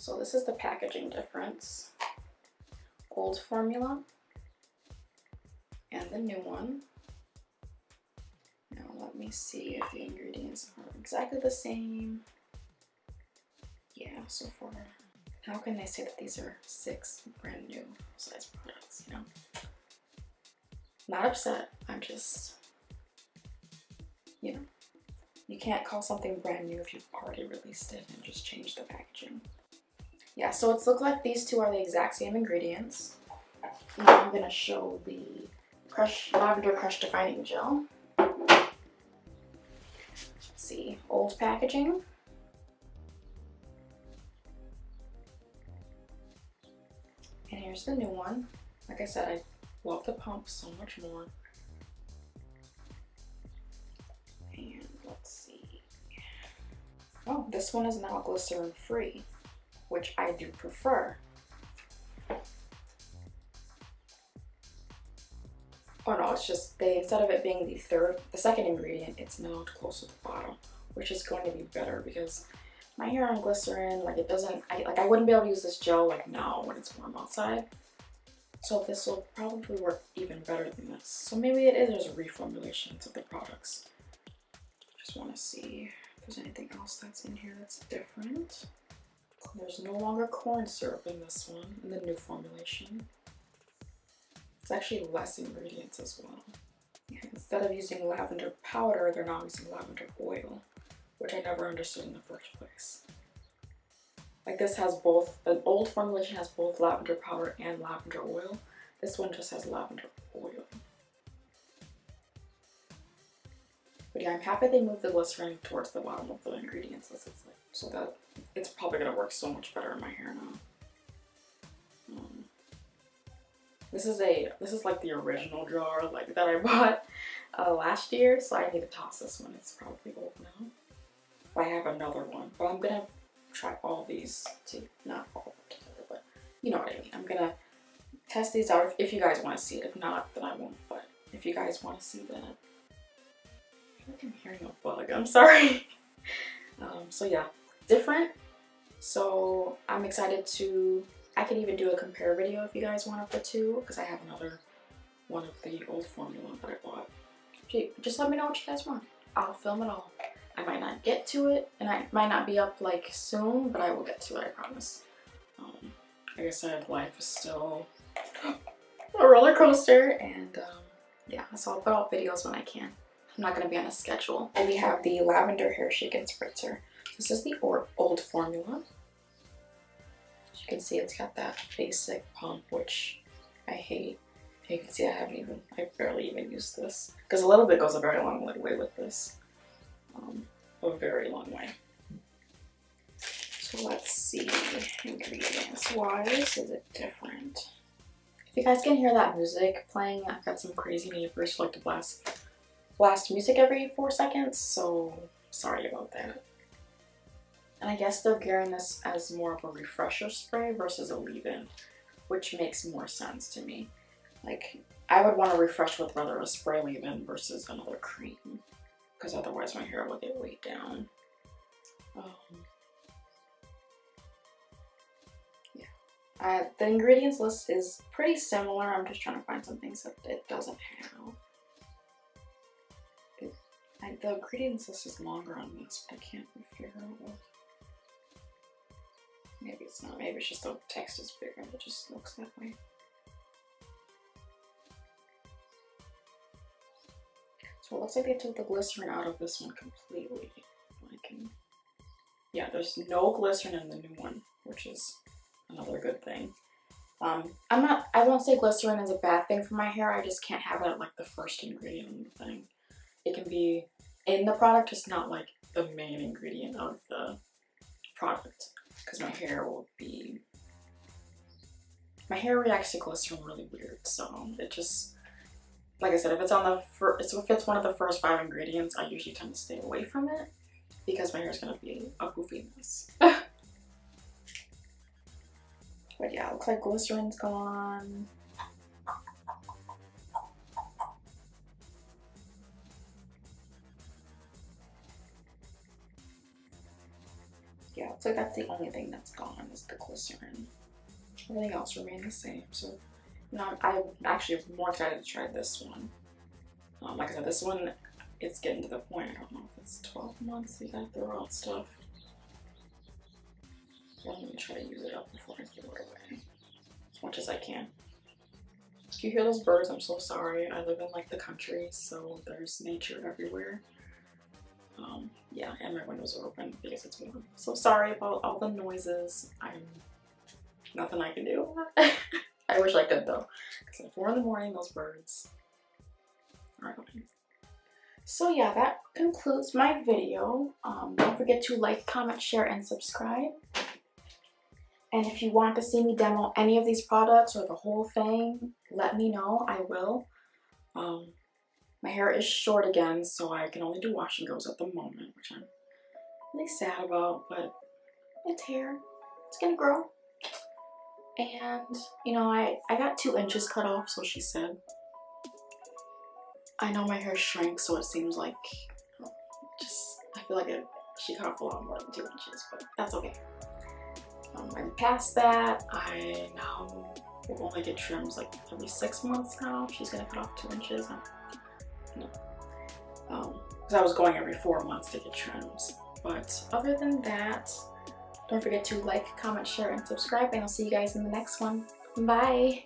So this is the packaging difference. Old formula and the new one. Now let me see if the ingredients are exactly the same. Yeah, so far. How can they say that these are 6 brand new size products, you know? Not upset, I'm just, you know, you can't call something brand new if you've already released it and just changed the packaging. Yeah, so it's looked like these two are the exact same ingredients. Now I'm gonna show the lavender crush defining gel. Let's see, old packaging. And here's the new one. Like I said, I love the pump so much more. And let's see. Oh, this one is now glycerin free, which I do prefer. Oh no, it's just instead of it being the second ingredient, it's now close to the bottom, which is going to be better because my hair on glycerin, like it doesn't, I wouldn't be able to use this gel like now when it's warm outside. So this will probably work even better than this. So maybe it is just reformulations of the products. Just want to see if there's anything else that's in here that's different. There's no longer corn syrup in this one, in the new formulation. It's actually less ingredients as well. Instead of using lavender powder, they're now using lavender oil, which I never understood in the first place. Like this has both, the old formulation has both lavender powder and lavender oil. This one just has lavender oil. But yeah, I'm happy they moved the glycerin towards the bottom of the ingredients list. It's like, so that it's probably gonna work so much better in my hair now. This is like the original jar like that I bought last year, so I need to toss this one. It's probably old now. But I have another one, but I'm gonna try all these not all together, but you know what I mean. I'm gonna test these out if you guys want to see it. If not, then I won't. But if you guys want to see that, I feel like I'm hearing a bug. I'm sorry. So yeah, different. So I'm excited to. I can even do a compare video if you guys want of the two, because I have another one of the old formula that I bought. Just let me know what you guys want. I'll film it all. I might not get to it, and I might not be up like soon, but I will get to it, I promise. Like I said, life is still a roller coaster, and yeah, so I'll put out videos when I can. I'm not gonna be on a schedule. And we have the lavender hair shake and spritzer. This is the old formula. As you can see, it's got that basic pump, which I hate. You can see I barely even use this. Because a little bit goes a very long way with this. A very long way. So let's see, ingredients wise, is it different? If you guys can hear that music playing, I've got some crazy neighbors who like to blast music every 4 seconds, so sorry about that. And I guess they're gearing this as more of a refresher spray versus a leave-in, which makes more sense to me. Like, I would want to refresh with rather a spray leave-in versus another cream, because otherwise my hair will get weighed down. Yeah. The ingredients list is pretty similar. I'm just trying to find some things that it doesn't have. The ingredients list is longer on this, but I can't figure out what. Maybe it's not. Maybe it's just the text is bigger. It just looks that way. So it looks like they took the glycerin out of this one completely. Yeah, there's no glycerin in the new one, which is another good thing. I won't say glycerin is a bad thing for my hair. I just can't have it at like the first ingredient in the thing. It can be in the product, just not like the main ingredient of the product, because my hair reacts to glycerin really weird. So it just, like I said, if it's one of the first 5 ingredients, I usually tend to stay away from it because my hair is gonna be a goofy mess. But yeah, it looks like glycerin's gone. Yeah, so that's the only thing that's gone is the glycerin. Everything else remained the same. So, you know, I'm actually more excited to try this one. Like I said, this one, it's getting to the point, I don't know if it's 12 months, you gotta throw out stuff. So I'm gonna try to use it up before I throw it away, as much as I can. If you hear those birds, I'm so sorry. I live in like the country, so there's nature everywhere. Yeah, and my windows are open because it's warm. So sorry about all the noises. Nothing I can do. I wish I could though, because at 4 in the morning, those birds are annoying. So yeah, that concludes my video. Don't forget to like, comment, share, and subscribe. And if you want to see me demo any of these products or the whole thing, let me know. I will. My hair is short again, so I can only do wash and goes at the moment, which I'm really sad about, but it's hair. It's gonna grow. And, you know, I got 2 inches cut off, so she said. I know my hair shrinks, so it seems like, I feel like she cut off a lot more than 2 inches, but that's okay. I'm past that. I now will only get trims like every 6 months now. She's gonna cut off 2 inches. No. Because I was going every 4 months to get trims. But other than that, don't forget to like, comment, share, and subscribe, and I'll see you guys in the next one. Bye!